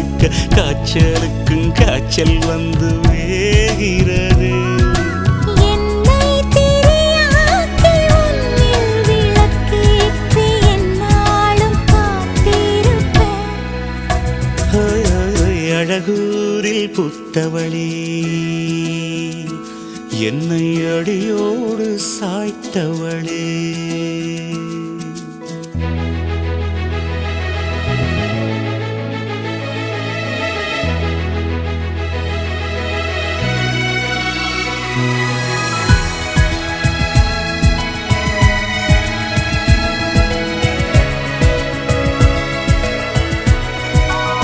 இருக்க காய்ச்சலுக்கும் காய்ச்சல் வந்து வேகிறது. அழகூரில் புத்தவளே என்னை அடியோடு சாய்த்தவளே.